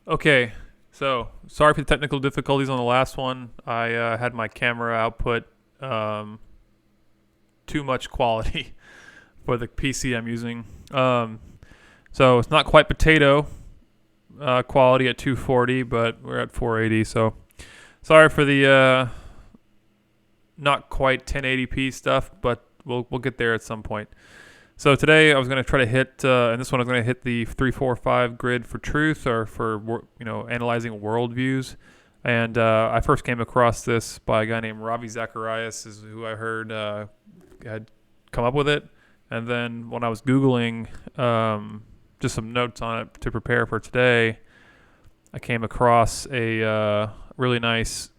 Okay, so sorry for the technical difficulties on the last one. I had my camera output um, too much quality for the PC I'm using. So it's not quite potato quality at 240, but we're at 480. So sorry for the not quite 1080p stuff, but we'll get there at some point. So today I was going to try to hit, and this one I was going to hit the 345 grid for truth, or for analyzing worldviews. And I first came across this by a guy named Ravi Zacharias, is who I heard had come up with it. And then when I was googling just some notes on it to prepare for today, I came across a really nice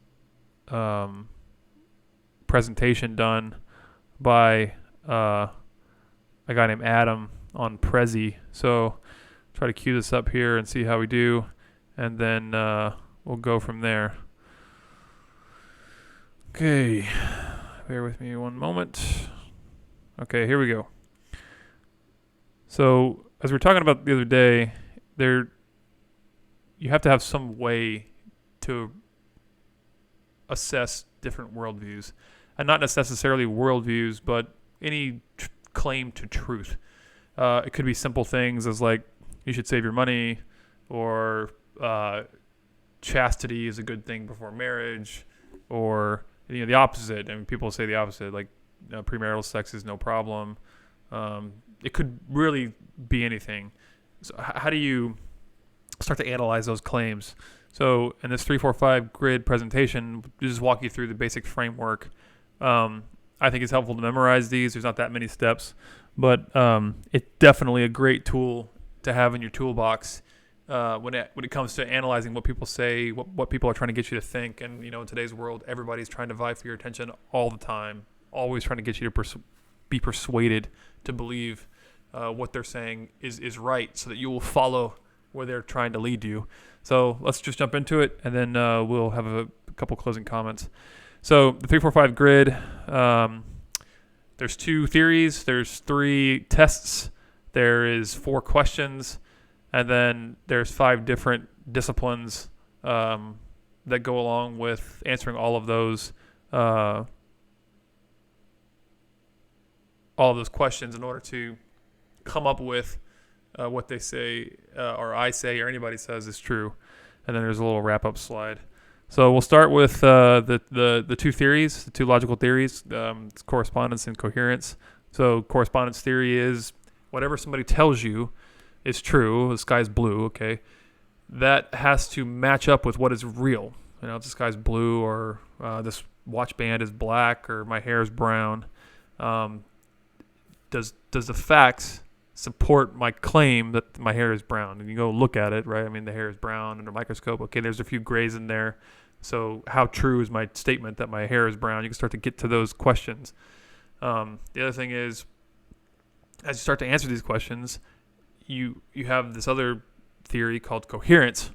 um, presentation done by a guy named Adam on Prezi. So try to cue this up here and see how we do, and then we'll go from there. Okay, bear with me one moment. Okay, here we go. So as we were talking about the other day, you have to have some way to assess different worldviews, and not necessarily worldviews, but any claim to truth. It could be simple things as like you should save your money, or chastity is a good thing before marriage, or the opposite. I mean, people say the opposite, like premarital sex is no problem. It could really be anything. So how do you start to analyze those claims? So in this 345 grid presentation, just walk you through the basic framework. I think it's helpful to memorize these. There's not that many steps, but it's definitely a great tool to have in your toolbox when it comes to analyzing what people say, what people are trying to get you to think. And in today's world, everybody's trying to vie for your attention all the time, always trying to get you to be persuaded to believe what they're saying is right, so that you will follow where they're trying to lead you. So let's just jump into it, and then we'll have a couple closing comments. So the 345 grid, there's two theories, there's three tests, there is 4 questions, and then there's 5 different disciplines that go along with answering all of those questions in order to come up with what they say, or I say, or anybody says is true. And then there's a little wrap-up slide. So we'll start with the 2 theories, the 2 logical theories, it's correspondence and coherence. So correspondence theory is whatever somebody tells you is true. The sky's blue, okay? That has to match up with what is real. If the sky's blue, or this watch band is black, or my hair is brown. Does the facts support my claim that my hair is brown? And you go look at it, right? I mean, the hair is brown under a microscope. Okay, there's a few grays in there. So how true is my statement that my hair is brown? You can start to get to those questions. The other thing is, as you start to answer these questions, you have this other theory called coherence.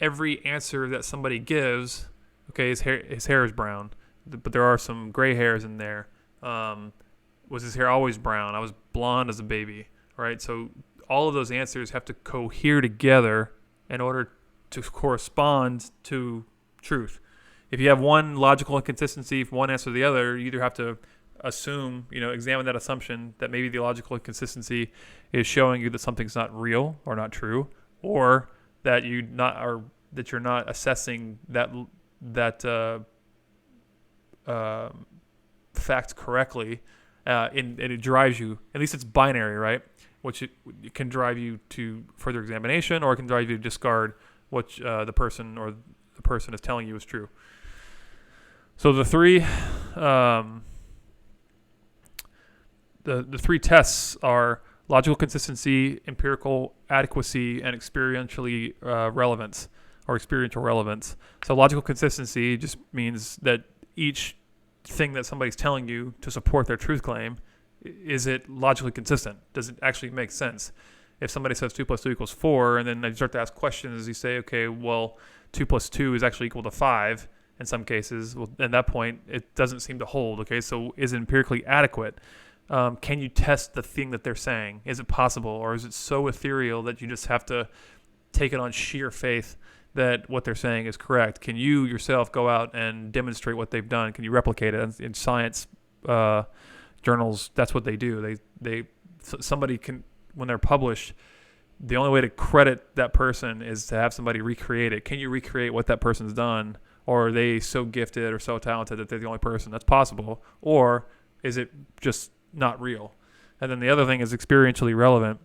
Every answer that somebody gives, okay, his hair is brown, but there are some gray hairs in there. Was his hair always brown? I was blonde as a baby, right? So all of those answers have to cohere together in order to correspond to truth. If you have one logical inconsistency from one answer to the other, you either have to assume, examine that assumption that maybe the logical inconsistency is showing you that something's not real or not true, or that you're not assessing that fact correctly. And it drives you, at least it's binary, right? Which it can drive you to further examination, or it can drive you to discard what the person is telling you is true. So the 3 the 3 tests are logical consistency, empirical adequacy, and experiential relevance. So logical consistency just means that each thing that somebody's telling you to support their truth claim, is it logically consistent? Does it actually make sense? If somebody says 2 plus 2 equals 4, and then you start to ask questions, you say, okay, well, 2 plus 2 is actually equal to 5 in some cases. Well, at that point, it doesn't seem to hold. Okay, so is it empirically adequate? Can you test the thing that they're saying? Is it possible, or is it so ethereal that you just have to take it on sheer faith that what they're saying is correct. Can you yourself go out and demonstrate what they've done? Can you replicate it? In science journals, that's what they do. Somebody can, when they're published, the only way to credit that person is to have somebody recreate it. Can you recreate what that person's done? Or are they so gifted or so talented that they're the only person? That's possible. Or is it just not real? And then the other thing is experientially relevant.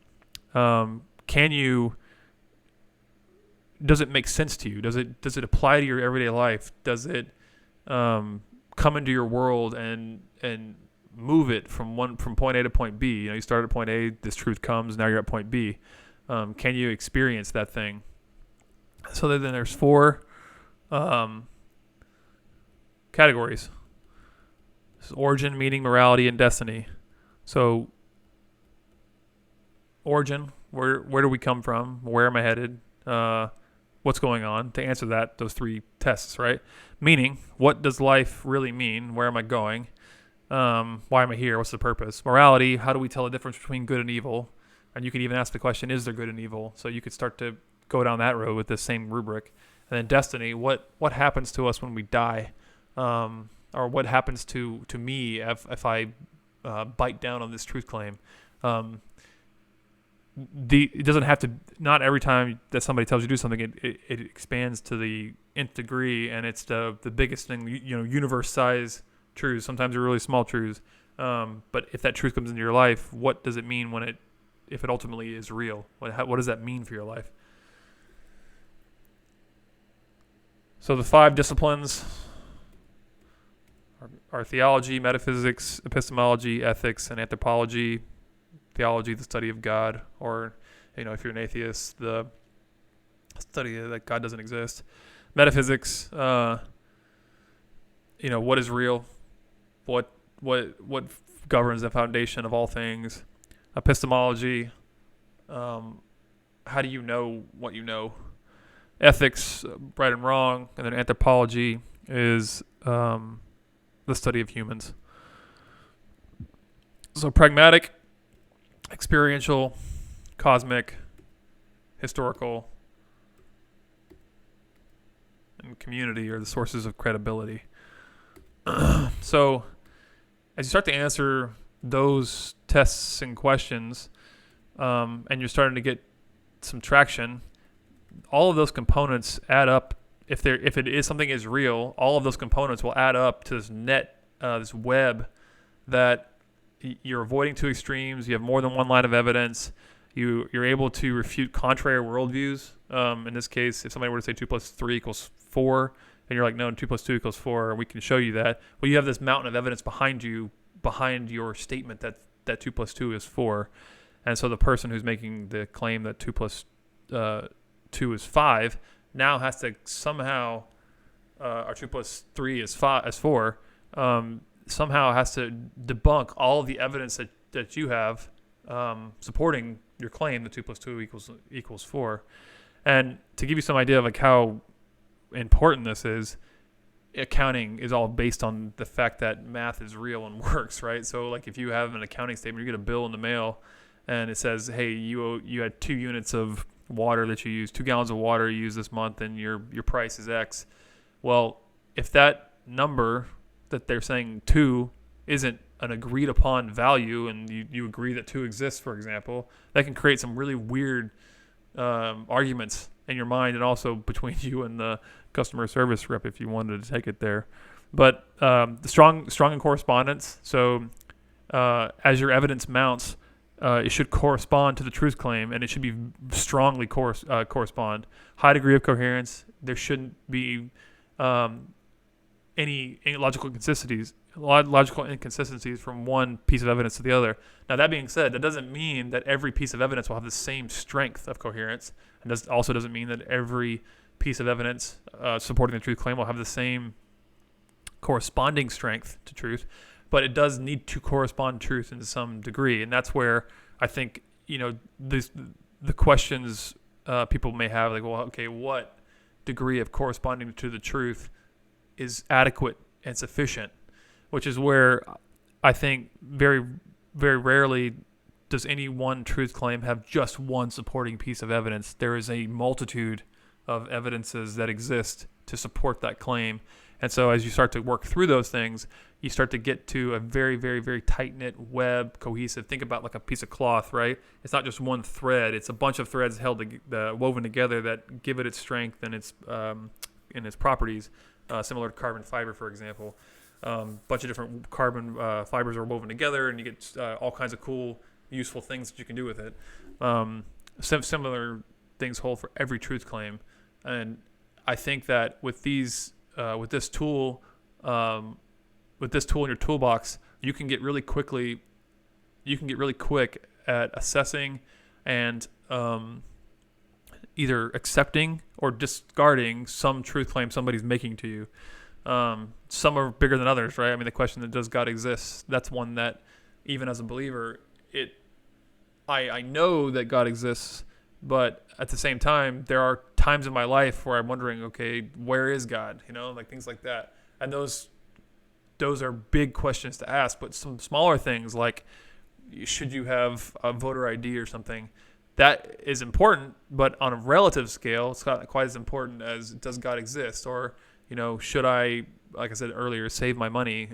Does it make sense to you? Does it apply to your everyday life? Does it come into your world and move it from point A to point B? You started at point A, this truth comes, now you're at point B. Can you experience that thing? So then there's 4 categories. This is origin, meaning, morality, and destiny. So origin, where do we come from? Where am I headed? What's going on? To answer that, those 3 tests, right? Meaning, what does life really mean? Where am I going? Why am I here? What's the purpose? Morality, how do we tell the difference between good and evil? And you can even ask the question, is there good and evil? So you could start to go down that road with this same rubric. And then destiny, what happens to us when we die? Or what happens to me if I bite down on this truth claim? It doesn't have to, not every time that somebody tells you to do something, it expands to the nth degree, and it's the biggest thing, universe size truths. Sometimes they're really small truths. But if that truth comes into your life, what does it mean if it ultimately is real? What does that mean for your life? So the 5 disciplines are theology, metaphysics, epistemology, ethics, and anthropology. Theology, the study of God, or if you're an atheist, the study that God doesn't exist. Metaphysics, what is real, what governs the foundation of all things. Epistemology, how do you know what you know? Ethics, right and wrong, and then anthropology is the study of humans. So pragmatic, experiential, cosmic, historical, and community are the sources of credibility. So as you start to answer those tests and questions, and you're starting to get some traction, all of those components add up. If it is something is real, all of those components will add up to this this web that you're avoiding 2 extremes. You have more than one line of evidence. You're able to refute contrary worldviews. In this case, if somebody were to say 2 + 3 = 4, and you're like, no, 2 + 2 = 4, we can show you that. Well, you have this mountain of evidence behind your statement that 2 + 2 is 4. And so the person who's making the claim that 2 + 2 is 5 now has to somehow, or 2 + 3 is 4, somehow has to debunk all of the evidence that you have supporting your claim that 2 + 2 equals 4. And to give you some idea of how important this is, accounting is all based on the fact that math is real and works, right? So if you have an accounting statement, you get a bill in the mail and it says, hey, you had 2 units of water that you used, 2 gallons of water you used this month, and your price is X. Well, if that number that they're saying 2 isn't an agreed upon value, and you agree that 2 exists, for example, that can create some really weird arguments in your mind, and also between you and the customer service rep if you wanted to take it there. But the strong in correspondence. So as your evidence mounts, it should correspond to the truth claim, and it should be strongly correspond. High degree of coherence. There shouldn't be any logical inconsistencies from one piece of evidence to the other. Now, that being said, that doesn't mean that every piece of evidence will have the same strength of coherence, and also doesn't mean that every piece of evidence supporting the truth claim will have the same corresponding strength to truth, but it does need to correspond to truth in some degree, and that's where I think the questions people may have, like, well, okay, what degree of corresponding to the truth is adequate and sufficient, which is where I think very, very rarely does any one truth claim have just one supporting piece of evidence. There is a multitude of evidences that exist to support that claim. And so as you start to work through those things, you start to get to a very, very, very tight-knit web, cohesive. Think about like a piece of cloth, right? It's not just one thread. It's a bunch of threads woven together that give it its strength and its properties, similar to carbon fiber, for example. Bunch of different carbon fibers are woven together, and you get all kinds of cool, useful things that you can do with it. Similar things hold for every truth claim. And I think that with this tool in your toolbox, you can get really quick at assessing and either accepting or discarding some truth claim somebody's making to you. Some are bigger than others, right? I mean, the question that does God exist? That's one that, even as a believer, I know that God exists, but at the same time, there are times in my life where I'm wondering, okay, where is God? Like things like that. And those are big questions to ask. But some smaller things like, should you have a voter ID or something? That is important, but on a relative scale, it's not quite as important as does God exist? Or, should I, like I said earlier, save my money?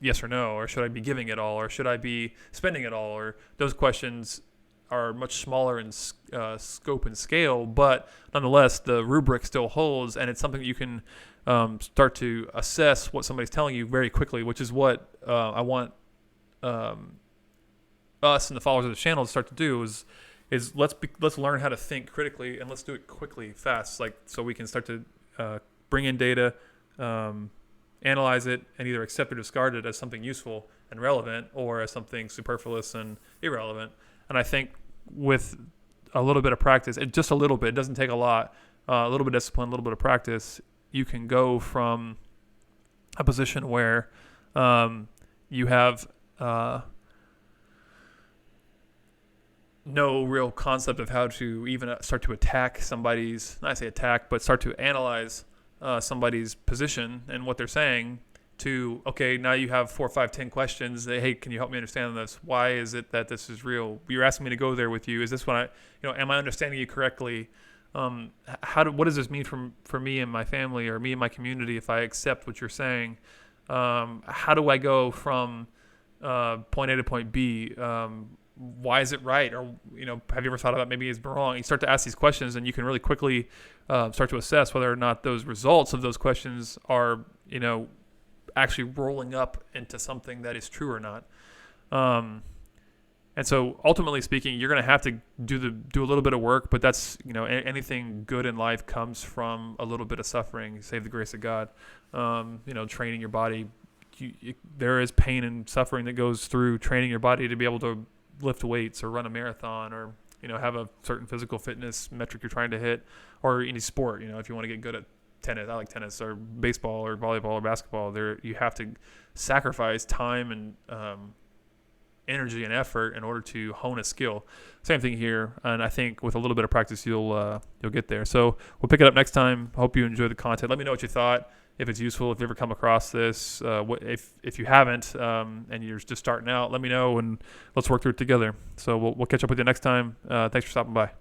Yes or no? Or should I be giving it all? Or should I be spending it all? Or those questions are much smaller in scope and scale, but nonetheless, the rubric still holds, and it's something that you can start to assess what somebody's telling you very quickly, which is what I want us and the followers of the channel to start to do is let's learn how to think critically, and let's do it quickly, fast, so we can start to bring in data, analyze it, and either accept or discard it as something useful and relevant, or as something superfluous and irrelevant. And I think with a little bit of practice, just a little bit, it doesn't take a lot, a little bit of discipline, a little bit of practice, you can go from a position where you have no real concept of how to even start to attack somebody's, not say attack, but start to analyze somebody's position and what they're saying, to, okay, now you have 4, 5, 10 questions. Hey, can you help me understand this? Why is it that this is real? You're asking me to go there with you. Is this what am I understanding you correctly? What does this mean for me and my family, or me and my community, if I accept what you're saying? How do I go from point A to point B? Why is it right? Or, have you ever thought about maybe it's wrong? You start to ask these questions, and you can really quickly start to assess whether or not those results of those questions are, actually rolling up into something that is true or not. And so ultimately speaking, you're going to have to do a little bit of work, but that's, anything good in life comes from a little bit of suffering. Save the grace of God. Training your body. There is pain and suffering that goes through training your body to be able to lift weights or run a marathon, or, have a certain physical fitness metric you're trying to hit, or any sport, if you want to get good at tennis, I like tennis, or baseball or volleyball or basketball, you have to sacrifice time and energy and effort in order to hone a skill. Same thing here, and I think with a little bit of practice you'll get there. So we'll pick it up next time. Hope you enjoyed the content. Let me know what you thought, if it's useful, if you ever come across this. If you haven't and you're just starting out, let me know, and let's work through it together. So we'll catch up with you next time. Thanks for stopping by.